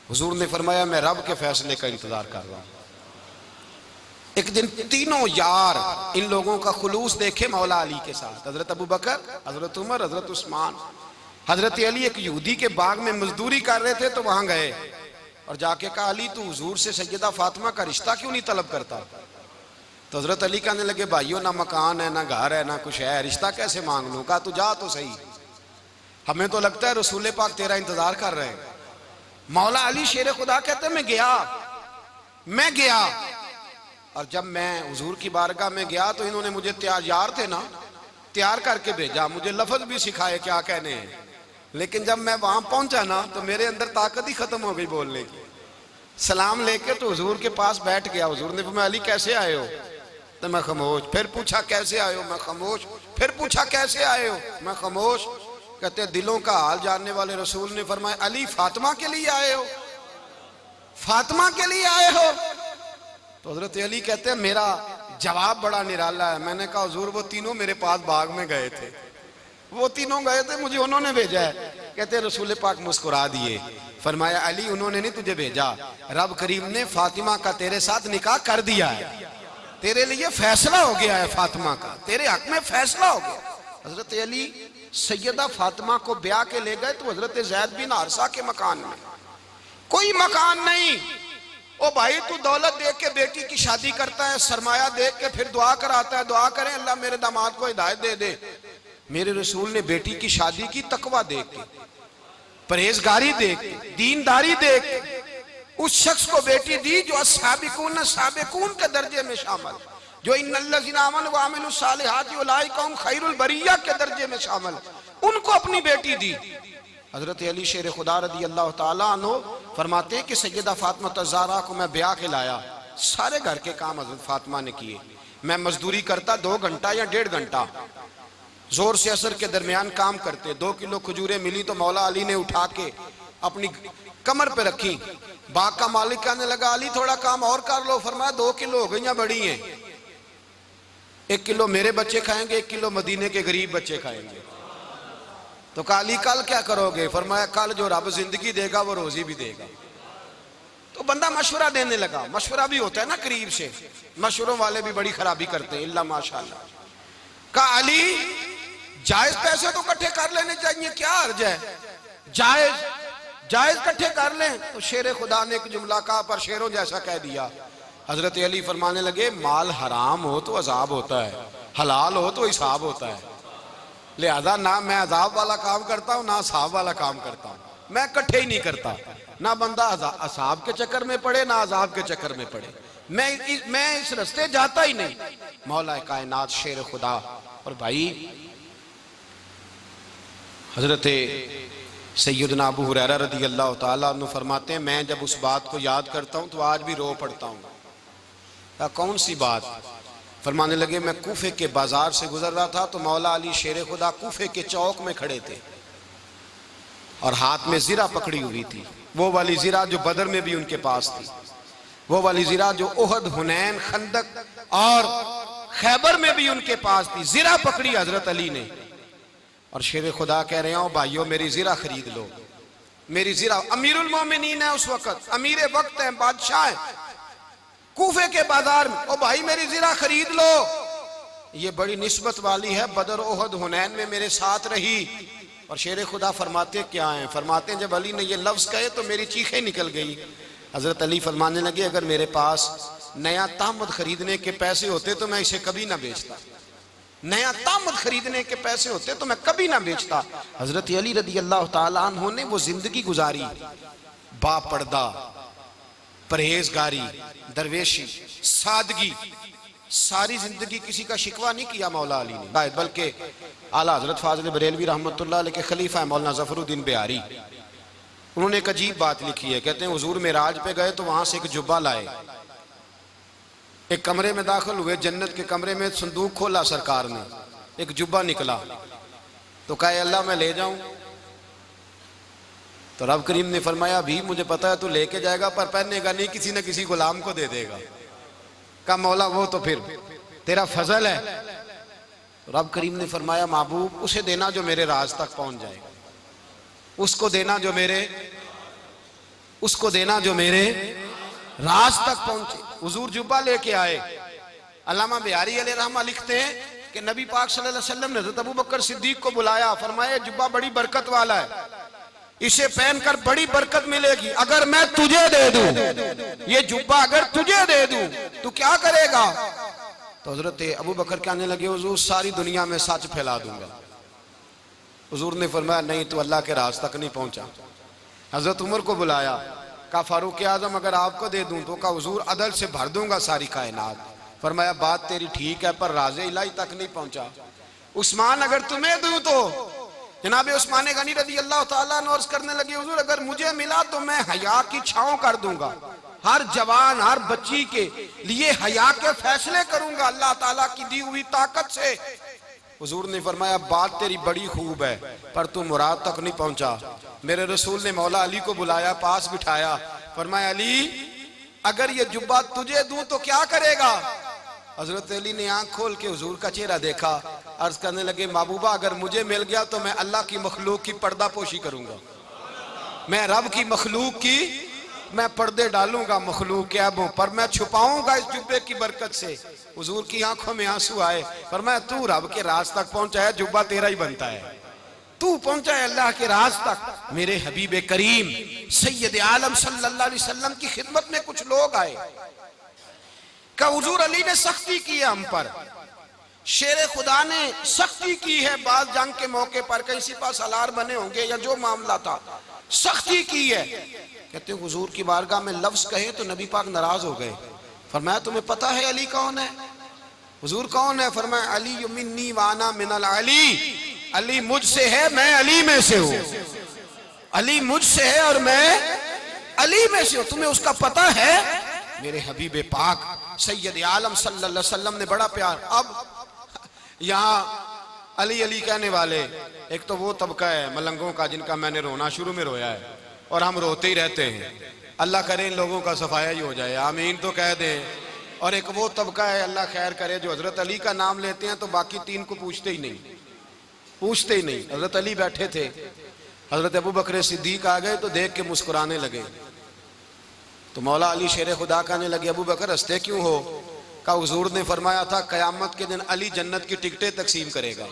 हुजूर ने फरमाया मैं रब के फैसले का इंतजार कर रहा हूं। एक दिन तीनों यार इन लोगों का खुलूस देखे मौला अली के साथ, हजरत अबू बकर, हजरत उमर, हजरत उस्मान। हजरत अली एक यहूदी के बाग में मजदूरी कर रहे थे तो वहां गए और जाके कहा अली तू हुजूर से सैयदा फातिमा का रिश्ता क्यों नहीं तलब करता? तो हजरत अली कहने लगे भाइयों ना मकान है ना घर है ना कुछ है, रिश्ता कैसे मांग लूं? कहा तू जा तो सही, हमें तो लगता है रसूल पाक तेरा इंतजार कर रहे हैं। मौला अली शेर खुदा कहते मैं गया और जब मैं हुजूर की बारगाह में गया तो इन्होंने मुझे तैयार थे ना, तैयार करके भेजा, मुझे लफ्ज भी सिखाए क्या कहने हैं। लेकिन जब मैं वहां पहुंचा ना तो मेरे अंदर ताकत ही खत्म हो गई बोलने की। सलाम लेके तो हुजूर के पास बैठ गया। हुजूर ने फरमाया अली कैसे आए हो? तो मैं खामोश। फिर पूछा कैसे आए हो? मैं खामोश। फिर पूछा कैसे आए हो? मैं खामोश। कहते दिलों का हाल जानने वाले रसूल ने फरमाया अली फातिमा के लिए आए हो? फातिमा के लिए आए हो? तो हजरत अली कहते हैं मेरा जवाब बड़ा निराला है। मैंने कहा हुजूर वो तीनों मेरे पास बाग में गए थे, वो तीनों गए थे, मुझे उन्होंने भेजा है। कहते रसूल पाक मुस्कुरा दिए, फरमाया अली उन्होंने नहीं तुझे भेजा, रब करीम ने फातिमा का तेरे साथ निकाह कर दिया है, तेरे लिए फैसला हो गया है, फातिमा का तेरे हक में फैसला हो गया। हजरत अली सैयदा फातिमा को ब्याह के ले गए तो हजरत ज़ैद बिन हारिसा के मकान में, कोई मकान नहीं। ओ भाई तू दौलत देख के बेटी की शादी करता है, सरमाया देख के फिर दुआ कराता है, दुआ करें अल्लाह मेरे दामाद को हिदायत दे दे। मेरे रसूल ने बेटी की शादी की तकवा देख के, परहेजगारी देख के, दीनदारी देख के उस शख्स को बेटी दी जो अस्साबिकून साबिकून के दर्जे में शामिल, जो इन्नल्लज़ीना आमनू व अमिलुस सालिहाति उलाइका हुम खैरुल बरिया के दर्जे में शामिल, उनको अपनी बेटी दी। हजरत अली शेर खुदा रज़ी अल्लाह ताला अन्हु फरमाते हैं कि सैयदा फातिमा ज़हरा को मैं ब्याह के लाया, सारे घर के काम हजरत फातिमा ने किए। मैं मजदूरी करता 2 घंटा या 1.5 घंटा, जोर से असर के दरमियान काम करते। 2 किलो खजूरें मिली तो मौला अली ने उठा के अपनी कमर पे रखी। बाग का मालिक कहने लगा अली थोड़ा काम और कर लो। फरमाया 2 किलो हो गई या बड़ी हैं, 1 किलो मेरे बच्चे खाएंगे, 1 किलो मदीने के गरीब बच्चे खाएंगे। तो कहा अली कल क्या करोगे? फरमाया कल जो रब जिंदगी देगा वो रोजी भी देगा। तो बंदा मशवरा देने लगा। मशवरा भी होता है ना करीब से, मशवरों वाले भी बड़ी खराबी करते हैं इल्ला माशाअल्लाह। कहा अली जायज पैसे तो इकट्ठे कर लेने चाहिए, क्या अर्ज है, जायज इकट्ठे कर लें। तो शेर खुदा ने एक जुमला कहा पर शेरों जैसा कह दिया। हजरत अली फरमाने लगे माल हराम हो तो अजाब होता है, हलाल हो तो हिसाब होता है, लिहाजा ना मैं अजाब वाला काम करता हूँ ना हिसाब वाला काम करता हूँ, मैं इकट्ठे ही नहीं करता। ना बंदा असाब के चक्कर में पड़े ना अजाब के चक्कर में पड़े, मैं इस रास्ते जाता ही नहीं। मौला कायनात शेर खुदा। और भाई हजरत सैयदना अबू हुरैरा रज़ी अल्लाह ताला अन्हु फरमाते हैं मैं जब उस बात को याद करता हूँ तो आज भी रो पड़ता हूँ। कौन सी बात? फरमाने लगे मैं कूफे के बाजार से गुजर रहा था तो मौला अली शेर खुदा कूफे के चौक में खड़े थे और हाथ में जीरा पकड़ी हुई थी, वो वाली जीरा जो बदर में भी उनके पास थी, वो वाली जीरा जो ओहद, हुनैन, खंदक और खैबर में भी उनके पास थी। जीरा पकड़ी हजरत अली ने और शेर खुदा कह रहे हो भाइयों मेरी जीरा खरीद लो, मेरी जीरा। अमीरुल मोमिनीन है उस वक्त, अमीर वक्त है, बादशाह है, कूफे के बाजार में। ओ भाई मेरी जीरा खरीद लो, ये बड़ी निस्बत वाली है, बदर ओहद हुनैन में मेरे साथ रही और शेर खुदा फरमाते क्या हैं, फरमाते हैं जब अली ने ये लफ्ज़ कहे तो मेरी चीखें निकल गई। हज़रत अली फरमाने लगे अगर मेरे पास नया तामद खरीदने के पैसे होते तो मैं इसे कभी ना बेचता, नया तामद खरीदने के पैसे होते तो मैं कभी ना बेचता। हज़रत अली रदी अल्लाह ताला अन्हु ने वो जिंदगी गुजारी, बापर्दा, परहेजगारी, दरवेशी, सादगी, सारी जिंदगी किसी का शिकवा नहीं किया मौला अली ने, बल्कि आला हजरत फाजिल बरेलवी रहमतुल्लाह अलैह के खलीफा मौलाना ज़फरुद्दीन बिहारी, उन्होंने एक अजीब बात लिखी है। कहते हैं हुजूर मेराज पे गए तो वहां से एक जुब्बा लाए, एक कमरे में दाखिल हुए, जन्नत के कमरे में संदूक खोला सरकार ने, एक जुब्बा निकला तो कहे अल्लाह मैं ले जाऊं, तो रब करीम ने फरमाया भी मुझे पता है तू लेके जाएगा पर पहनेगा नहीं, किसी न किसी गुलाम को दे देगा। कहा मौला वो तो फिर तेरा फजल है। तो रब करीम ने फरमाया महबूब उसे देना जो मेरे राज तक पहुंच जाएगा, उसको देना जो मेरे, उसको देना जो मेरे राज तक पहुंचे। हुजूर जुब्बा लेके आए। अल्लामा बिहारी अलैहि रहमा लिखते हैं कि नबी पाक सल्लल्लाहु अलैहि वसल्लम ने हज़रत अबू बकर सिद्दीक को बुलाया, फरमाया जुब्बा बड़ी बरकत वाला है, इसे पहनकर बड़ी बरकत मिलेगी, अगर मैं तुझे दे दूं, ये जुब्बा अगर तुझे दे दूं तो क्या करेगा? तो हजरत अबू बकर कहने लगे हुजूर सारी दुनिया में सच फैला दूंगा। हुजूर ने फरमाया नहीं तू अल्लाह के राज तक नहीं पहुंचा। हजरत उमर को बुलाया, कहा फारूक आजम अगर आपको दे दूं तो, कहा हुजूर अदल से भर दूंगा सारी कायनात। फरमाया बात तेरी ठीक है पर राज़े इलाही तक नहीं पहुंचा। उस्मान अगर तुम्हें दूं तो, जनाब उस्मान गनी रज़ी अल्लाह ताला अन्हु अर्ज़ करने लगे हुजूर अगर मुझे मिला तो मैं हया की छांव कर दूंगा, हर जवान हर बच्ची के लिए हया के फैसले करूंगा अल्लाह ताला की दी हुई ताकत से। हुजूर ने फरमाया बात तेरी बड़ी खूब है पर तू मुराद तक नहीं पहुंचा। मेरे रसूल ने मौला अली को बुलाया, पास बिठाया, फरमाया अली अगर ये जुब्बा तुझे दूं तो क्या करेगा? हजरत अली ने आंख खोल के हुजूर का चेहरा देखा, अर्ज करने लगे महबूबा अगर मुझे मिल गया तो मैं अल्लाह की मखलूक की पर्दा पोशी करूंगा, मैं रब की मखलूक की मैं पर्दे डालूंगा, मखलूक के ऐबों पर मैं छुपाऊंगा इस जुब्बे की बरकत से। हुजूर की आंखों में आंसू आए, फरमाया तू रब के राज तक पहुंचा है, जुब्बा तेरा ही बनता है, तू पहुंचा है अल्लाह के राज तक। मेरे हबीब करीम सैयद आलम सल्लल्लाहु अलैहि वसल्लम की खिदमत में कुछ लोग आए, का हुजूर अली ने सख्ती की है हम पर, शेर खुदा ने सख्ती की है, बात जंग के मौके पर कहीं सिपा सालार बने होंगे या जो मामला था सख्ती की है। कहते हुजूर की बारगाह में लफ्ज कहे तो नबी पाक नाराज हो गए। फरमाया तुम्हें पता है अली कौन है? हुजूर कौन है? फरमाया अली मिन्नी वाना मिनल अली, अली मुझसे है मैं अली में से हूं, अली मुझसे है और मैं अली में से हूं, तुम्हें उसका पता है? मेरे हबीब पाक सैयद आलम सल्लल्लाहु अलैहि वसल्लम ने बड़ा प्यार। अब यहाँ अली अली कहने वाले एक तो वो तबका है मलंगों का जिनका मैंने रोना शुरू में रोया है और हम रोते ही रहते हैं, अल्लाह करे इन लोगों का सफाया ही हो जाए, आमीन तो कह दें। और एक वो तबका है अल्लाह खैर करे जो हजरत अली का नाम लेते हैं तो बाकी तीन को पूछते ही नहीं, पूछते ही नहीं। हजरत अली बैठे थे, हजरत अबू बकर सिद्दीक आ गए तो देख के मुस्कुराने लगे, तो मौला अली शेर खुदा कहने लगे अबू बकर हंसते क्यों हो? का हुजूर ने फरमाया था कयामत के दिन अली जन्नत की टिकटें तकसीम करेगा।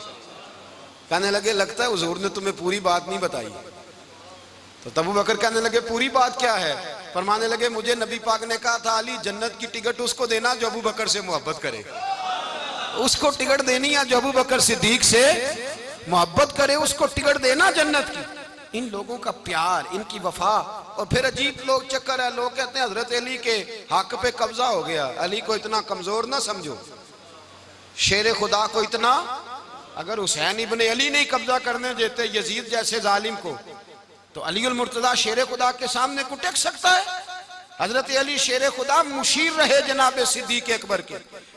कहने लगे लगता है हुजूर ने तुम्हें पूरी बात नहीं बताई। तो अबू बकर कहने लगे पूरी बात क्या है? फरमाने लगे मुझे नबी पाक ने कहा था अली जन्नत की टिकट उसको देना जो अबू बकर से मोहब्बत करे, उसको टिकट देनी है जो अबू बकर सिद्दीक से मोहब्बत करे, उसको टिकट देना जन्नत की। इन लोगों का प्यार, इनकी वफा। और फिर अजीब लोग चक्कर है, लोग कहते हैं हजरत अली के हक पे कब्जा हो गया, अली को इतना कमजोर ना समझो, शेर खुदा को इतना, अगर हुसैन इब्ने अली नहीं कब्जा करने देते यजीद जैसे जालिम को तो अली उल मुर्तजा शेर खुदा के सामने को टेक सकता है? हजरत अली शेर खुदा मुशीर रहे जनाब सिद्दीक अकबर के,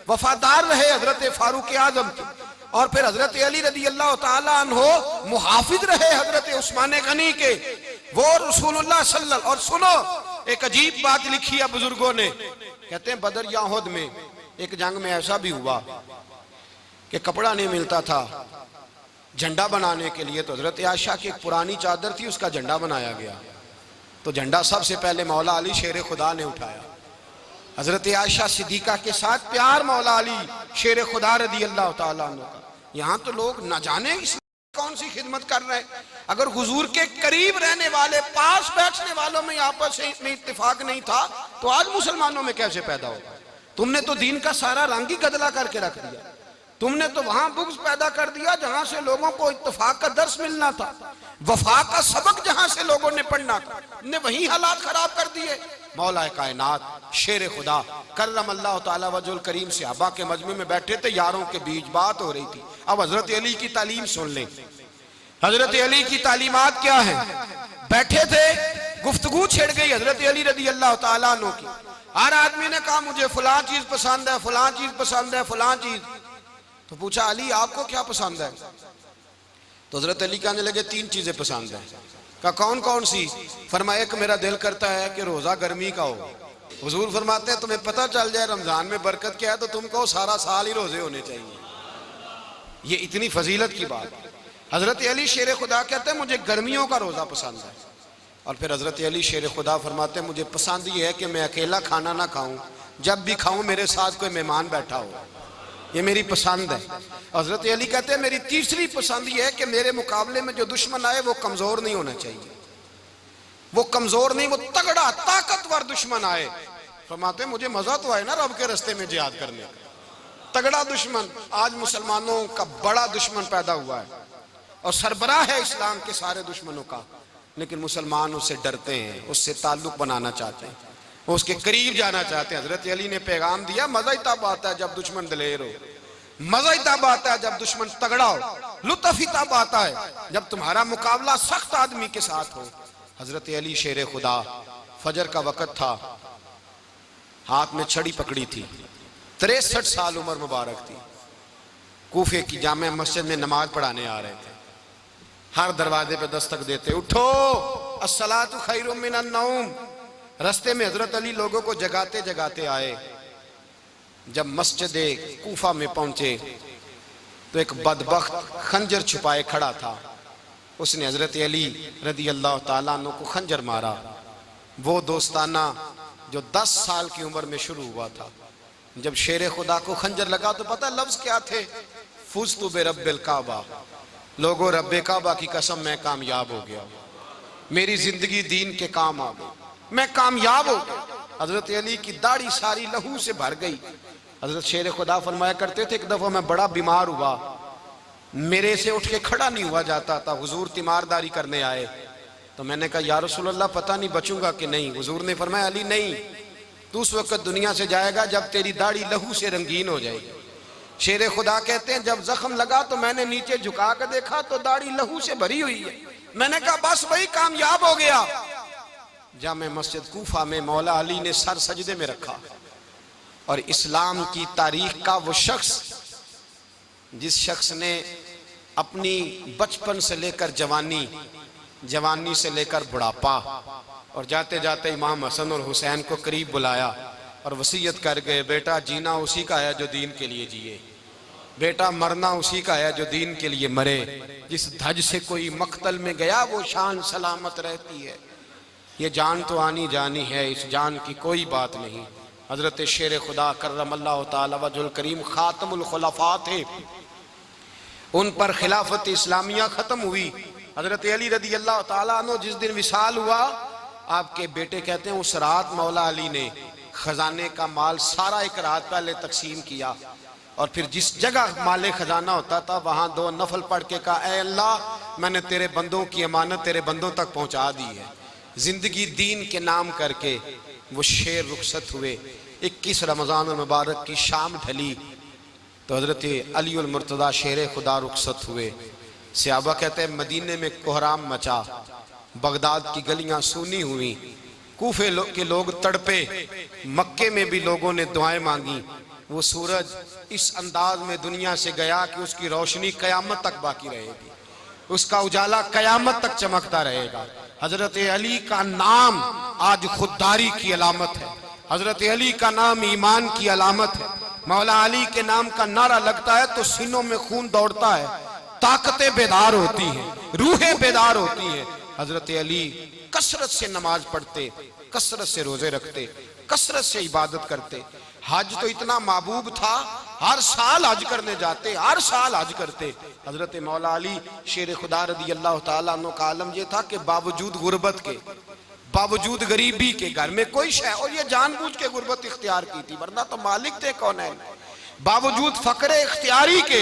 वफादार रहे हजरत फारूक आजम के, और फिर हजरत अली रदी अल्लाह ताला अन्हो मुहाफिज रहे हजरत उस्मान गनी के, वो रसूलुल्लाह सल्लल्लाहु। और सुनो एक अजीब बात लिखी है बुजुर्गों ने, कहते हैं बदर या उहद में एक जंग में ऐसा भी हुआ कि कपड़ा नहीं मिलता था झंडा बनाने के लिए, तो हजरत आयशा की एक पुरानी चादर थी उसका झंडा बनाया गया, तो झंडा सबसे पहले मौला अली शेर खुदा ने उठाया। हजरत आयशा सिद्दीका के साथ प्यार मौला अली शेर खुदा रदी अल्लाह ताला अन्हु का। यहाँ तो लोग न जाने इस कौन सी खिदमत कर रहे हैं? अगर हुजूर के करीब रहने वाले, पास बैठने वालों में आपस में इत्तेफाक नहीं था तो आज मुसलमानों में कैसे पैदा होगा? तुमने तो दीन का सारा रंग ही गदला करके रख दिया। तुमने तो वहां बुग़्ज़ पैदा कर दिया जहां से लोगों को इत्तेफाक का दर्स मिलना था, वफा का सबक जहां से लोगों ने पढ़ना था, ने वही हालात खराब कर दिए। मौला कायनात शेर खुदा करम अल्लाह तआला वजहुल करीम सहाबा के मजमे में बैठे थे, यारों के बीच बात हो रही थी। अब हजरत अली की तालीम सुन लें। हजरत अली की तालीमात क्या है? बैठे थे, गुफ्तगू छिड़ गई हजरत अली रदी अल्लाह तआला अन्हु की। हर आदमी ने कहा मुझे फलां चीज पसंद है, फलां चीज पसंद है, फलां चीज। तो पूछा अली आपको क्या पसंद है? तो हजरत अली कहने लगे 3 चीजें पसंद है। कहा कौन कौन सी? फरमाया एक मेरा दिल करता है कि रोजा गर्मी का हो। हुजूर फरमाते हैं तुम्हें पता चल जाए रमजान में बरकत क्या है तो तुम कहो सारा साल ही रोजे होने चाहिए। ये इतनी फजीलत की बात। हजरत अली शेर खुदा कहते हैं मुझे गर्मियों का रोजा पसंद है। और फिर हजरत अली शेर खुदा फरमाते हैं मुझे पसंद ये है कि मैं अकेला खाना ना खाऊं, जब भी खाऊं मेरे साथ कोई मेहमान बैठा हो, ये मेरी पसंद है। हजरत अली कहते हैं मेरी तीसरी पसंद ये है कि मेरे मुकाबले में जो दुश्मन आए वो कमजोर नहीं होना चाहिए, वो कमजोर नहीं, वो तगड़ा ताकतवर दुश्मन आए। फरमाते मुझे मजा तो आए ना रब के रास्ते में जिहाद करने का, तगड़ा दुश्मन। आज मुसलमानों का बड़ा दुश्मन पैदा हुआ है और सरबराह है इस्लाम के सारे दुश्मनों का, लेकिन मुसलमान उससे डरते हैं, उससे ताल्लुक बनाना चाहते हैं, उसके करीब जाना चाहते हैं। हजरत अली ने पैगाम दिया मजा ही तब आता है जब दुश्मन दलेर हो, मजा ही तब आता है जब दुश्मन तगड़ा हो, लुत्फ ही तब आता है जब तुम्हारा मुकाबला सख्त आदमी के साथ हो। हजरत अली शेर खुदा, फजर का वक़्त था, हाथ में छड़ी पकड़ी थी, 63 साल उम्र मुबारक थी। कूफे की जामे मस्जिद में नमाज पढ़ाने आ रहे थे। हर दरवाजे पे दस्तक देते उठो अस्सलातु खैरुम मिनन नौम। रास्ते में हजरत अली लोगों को जगाते जगाते आए। जब मस्जिद कूफा में पहुंचे तो एक बदबख्त खंजर छुपाए खड़ा था। उसने हजरत अली रदी अल्लाह ताला अन्हु को खंजर मारा। वो दोस्ताना जो 10 साल की उम्र में शुरू हुआ था। जब शेर खुदा को खंजर लगा तो पता लफ्ज क्या थे? फुज़्तु बिरब्बिल काबा। लोगों रब्बे काबा की कसम मैं कामयाब हो गया, मेरी जिंदगी दीन के काम आ गई, मैं कामयाब हो गया। हजरत अली की दाढ़ी सारी लहू से भर गई। हजरत शेर खुदा फरमाया करते थे एक दफा मैं बड़ा बीमार हुआ, मेरे से उठ के खड़ा नहीं हुआ जाता था। हुजूर तीमारदारी करने आए तो मैंने कहा या रसूल अल्लाह पता नहीं बचूंगा कि नहीं। हुजूर ने फरमाया अली नहीं, तू उस वक्त दुनिया से जाएगा जब तेरी दाढ़ी लहू से रंगीन हो जाएगी। शेर खुदा कहते हैं जब जख्म लगा तो मैंने नीचे झुका कर देखा तो दाढ़ी लहू से भरी हुई है। मैंने कहा बस वही कामयाब हो गया। जामे मस्जिद कूफा में मौला अली ने सर सजदे में रखा और इस्लाम की तारीख का वो शख्स जिस शख्स ने अपनी बचपन से लेकर जवानी, जवानी से लेकर बुढ़ापा और जाते जाते इमाम हसन और हुसैन को करीब बुलाया और वसीयत कर गए बेटा जीना उसी का है जो दीन के लिए जिए, बेटा मरना उसी का है जो दीन के लिए मरे। जिस धज से कोई मक्तल में गया वो शान सलामत रहती है। ये जान तो आनी जानी है, इस जान की कोई बात नहीं। हजरत शेर खुदा करमल्लाहु ताला वजहुल करीम खातमुल खुलफा थे, उन पर खिलाफत इस्लामिया खत्म हुई। हजरत अली रदी अल्लाह ताला अन्हु जिस दिन विसाल हुआ, आपके बेटे कहते हैं उस रात मौला अली ने खजाने का माल सारा एक रात पहले तकसीम किया और फिर जिस जगह माले खजाना होता था वहां 2 नफल पढ़ के कहा ऐ अल्लाह मैंने तेरे बंदों की अमानत तेरे बंदों तक पहुंचा दी है। जिंदगी दीन के नाम करके वो शेर रुखसत हुए। 21 रमजान मुबारक की शाम ढली तो हजरत अली उल मुर्तदा शेर खुदा रुखसत हुए। सहाबा कहते हैं मदीने में कोहराम मचा, बगदाद की गलियां सूनी हुई, कूफे के लोग तड़पे, मक्के में भी लोगों ने दुआएं मांगी। वो सूरज इस अंदाज में दुनिया से गया कि उसकी रोशनी कयामत तक बाकी रहेगी, उसका उजाला कयामत तक चमकता रहेगा। हजरत अली का नाम आज खुददारी की अलामत है, हजरत अली का नाम ईमान की अलामत है। मौला अली के नाम का नारा लगता है तो सीनों में खून दौड़ता है, ताकतें बेदार होती हैं, रूहें बेदार होती हैं। हजरत अली कसरत से नमाज पढ़ते, कसरत से रोजे रखते, कसरत से इबादत करते। हज तो इतना महबूब था हर साल हज करने जाते, हर साल हज करते। हजरत मौला अली शेर खुदा रदी अल्लाह तआला अन्हु का आलम यह था कि बावजूद गुर्बत के, बावजूद गरीबी के, घर में कोई शय, और ये जानबूझ के गुर्बत इख्तियार की थी, वरना तो मालिक थे कौन है। बावजूद फकरे इख्तियारी के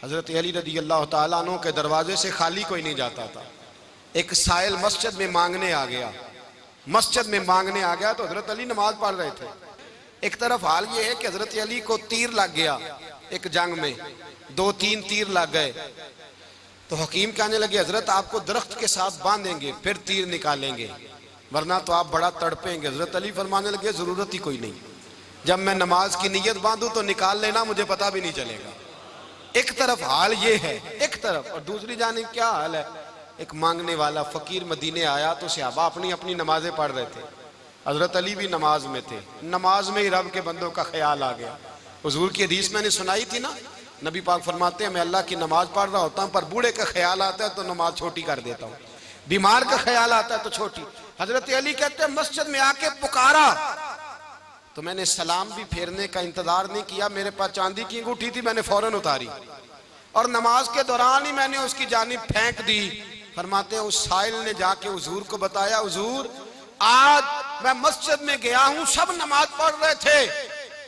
हजरत अली रदी अल्लाह तआला अन्हु के दरवाजे से खाली कोई नहीं जाता था। एक साइल मस्जिद में मांगने आ गया, मस्जिद में मांगने आ गया तो हजरत अली नमाज पढ़ रहे थे। एक तरफ हाल ये है कि हजरत अली को तीर लग गया, एक जंग में 2-3 तीर लग गए, तो हकीम कहने लगे हजरत आपको दरख्त के साथ बांधेंगे फिर तीर निकालेंगे, वरना तो आप बड़ा तड़पेंगे। हजरत अली फरमाने लगे जरूरत ही कोई नहीं, जब मैं नमाज की नीयत बांधू तो निकाल लेना, मुझे पता भी नहीं चलेगा। एक तरफ हाल ये है, एक तरफ, और दूसरी जानिब क्या हाल है, एक मांगने वाला फकीर मदीने आया तो सहाबा अपनी अपनी नमाजें पढ़ रहे थे, हजरत अली भी नमाज में थे। नमाज में ही रब के बंदों का ख्याल आ गया। हुजूर की हदीस मैंने सुनाई थी ना, नबी पाक फरमाते हैं मैं अल्लाह की नमाज पढ़ रहा होता हूँ, पर बूढ़े का ख्याल आता है तो नमाज छोटी कर देता हूँ, बीमार का ख्याल आता है तो छोटी। हजरत अली कहते हैं मस्जिद में आके पुकारा तो मैंने सलाम भी फेरने का इंतजार नहीं किया, मेरे पास चांदी की अंगूठी थी, मैंने फौरन उतारी और नमाज के दौरान ही मैंने उसकी जानिब फेंक दी। फरमाते हैं उस साइल ने जाके हुजूर को बताया, हुजूर आज मैं मस्जिद में गया हूं, सब नमाज पढ़ रहे थे,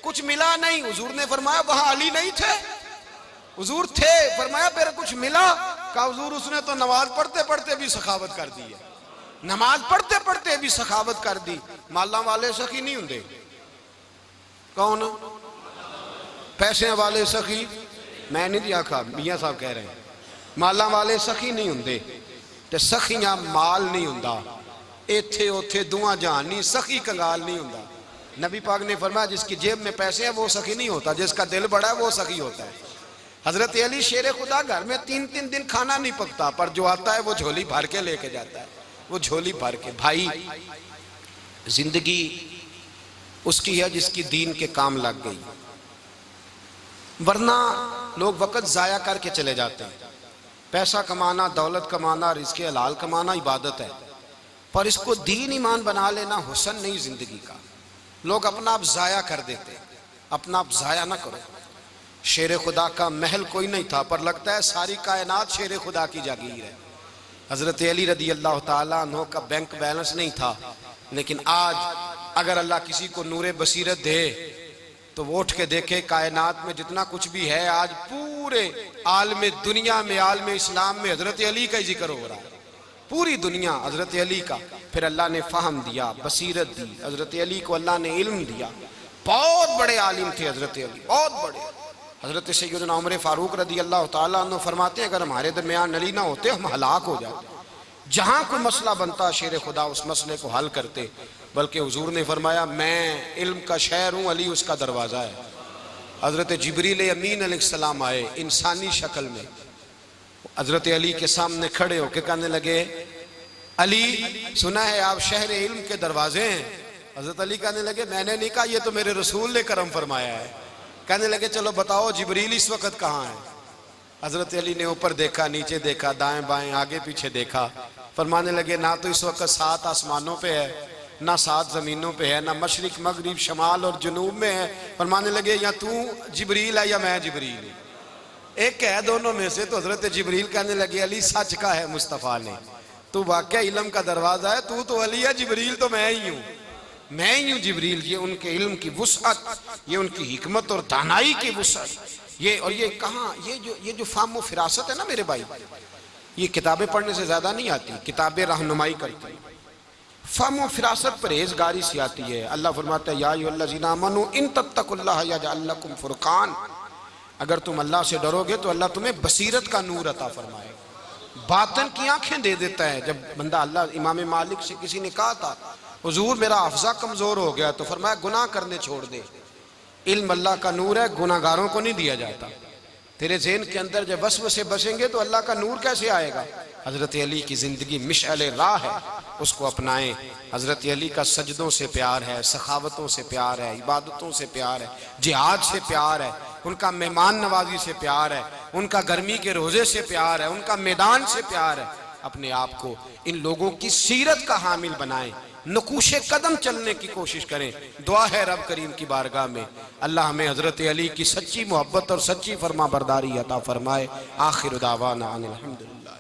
कुछ मिला नहीं। हुजूर ने फरमाया वहां अली नहीं थे? हुजूर थे। फरमाया फिर कुछ मिला? कहा हुजूर उसने तो नमाज पढ़ते पढ़ते भी सखावत कर दी है, नमाज पढ़ते पढ़ते भी सखावत कर दी। माला वाले सखी नहीं होंगे, कौन? पैसे वाले सखी, मैं नहीं आखा, मियां साहब कह रहे हैं माला वाले सखी नहीं होंगे, ते सखियां माल नहीं हुंदा, इत्थे उथे दुआ जहान नहीं, सखी कंगाल नहीं हुंदा। नबी पाक ने फरमाया जिसकी जेब में पैसे हैं वो सखी नहीं होता, जिसका दिल बड़ा है वो सखी होता है। हजरत अली शेर खुदा घर में 3-3 दिन खाना नहीं पकता, पर जो आता है वो झोली भर के लेके जाता है, वो झोली भर के। भाई जिंदगी उसकी है जिसकी दीन के काम लग गई, वरना लोग वक्त जाया करके चले जाते हैं। पैसा कमाना, दौलत कमाना, रिज़्क़ हलाल कमाना इबादत है, पर इसको दीन ईमान बना लेना हुस्न नहीं जिंदगी का। लोग अपना आप जाया कर देते, अपना आप जाया ना करो। शेर खुदा का महल कोई नहीं था, पर लगता है सारी कायनात शेर खुदा की जागीर है। हजरत अली रदी अल्लाह ताला अन्हु का बैंक बैलेंस नहीं था, लेकिन आज अगर अल्लाह किसी को नूरे बसीरत दे तो वो उठ के देखे कायनात में जितना कुछ भी है, आज पूरे आलम दुनिया में, आलम इस्लाम में हजरत अली का ही जिक्र हो रहा है, पूरी दुनिया हजरत अली का। फिर अल्लाह ने फ़हम दिया, बसीरत दी, हजरत अली को अल्लाह ने इल्म दिया। बहुत बड़े आलिम थे हजरत अली, बहुत बड़े। हजरत सैयदना उमर फारूक रदी अल्लाह ताला अन्हु फरमाते हैं अगर हमारे दरमियान अली ना होते हम हलाक हो जाते। जहाँ कोई मसला बनता शेर खुदा उस मसले को हल करते, बल्कि हुजूर ने फरमाया मैं इल्म का शहर हूँ, अली उसका दरवाज़ा है। हजरत जिब्रील अमीन अलैहिस्सलाम आए इंसानी शक्ल में, हजरत अली के सामने खड़े होकर कहने लगे अली सुना है आप शहर इल्म के दरवाजे हैं। हजरत अली कहने लगे मैंने नहीं कहा, ये तो मेरे रसूल ने करम फरमाया है। कहने लगे चलो बताओ जिब्रील इस वक्त कहाँ है? हजरत अली ने ऊपर देखा, नीचे देखा, दाएं बाएं आगे पीछे देखा। फरमाने लगे ना तो इस वक्त 7 आसमानों पे है, ना 7 जमीनों पे है, ना मशरिक मगरिब शमाल और जुनूब में है। फरमाने लगे या तू जिब्रील है या मैं जिब्रील हूँ, एक है दोनों में से। तो हजरत जिब्रील कहने लगे अली सच का है मुस्तफ़ा ने, तू वाकई इल्म का दरवाजा है, तू तो अली है, जिब्रील तो मैं ही हूँ, मैं ही हूँ जिब्रील। ये उनके इल्म की वुसअत, ये उनकी हिकमत और दानाई की वुसअत, ये और ये कहाँ, ये जो फाहम फिरासत है ना मेरे भाई, ये किताबें पढ़ने से ज्यादा नहीं आती, किताबें रहनुमाई करती हैं। फाहम फिरासत परहेजगारी से आती है। अल्लाह फरमाता है या अय्युहल्लज़ीना आमनू इन तत्तकुल्लाह यजअल लकुम फुरकान, अगर तुम अल्लाह से डरोगे तो अल्लाह तुम्हें बसीरत का नूर अता फरमाएगा, बातन की आंखें दे देता है। जब बंदा अल्लाह, इमाम मालिक से किसी ने कहा था हुजूर मेरा हफ्ज़ा कमजोर हो गया, तो फरमाया गुनाह करने छोड़ दे, इल्म अल्लाह का नूर है, गुनाहगारों को नहीं दिया जाता। तेरे ज़हन के अंदर जब वसवसे बसेंगे तो अल्लाह का नूर कैसे आएगा? हजरत अली की जिंदगी मिशअल राह है, उसको अपनाएं। हजरत अली का सजदों से प्यार है, सखावतों से प्यार है, इबादतों से प्यार है, जिहाद से प्यार है, उनका मेहमान नवाजी से प्यार है, उनका गर्मी के रोजे से प्यार है, उनका मैदान से प्यार है। अपने आप को इन लोगों की सीरत का हामिल बनाएं, नकूशे कदम चलने की कोशिश करें। दुआ है रब करीम की बारगाह में अल्लाह हमें हजरत अली की सच्ची मोहब्बत और सच्ची फरमा बरदारी अता फरमाए। आखिर दावाना अनिल हम्दुलिल्लाह।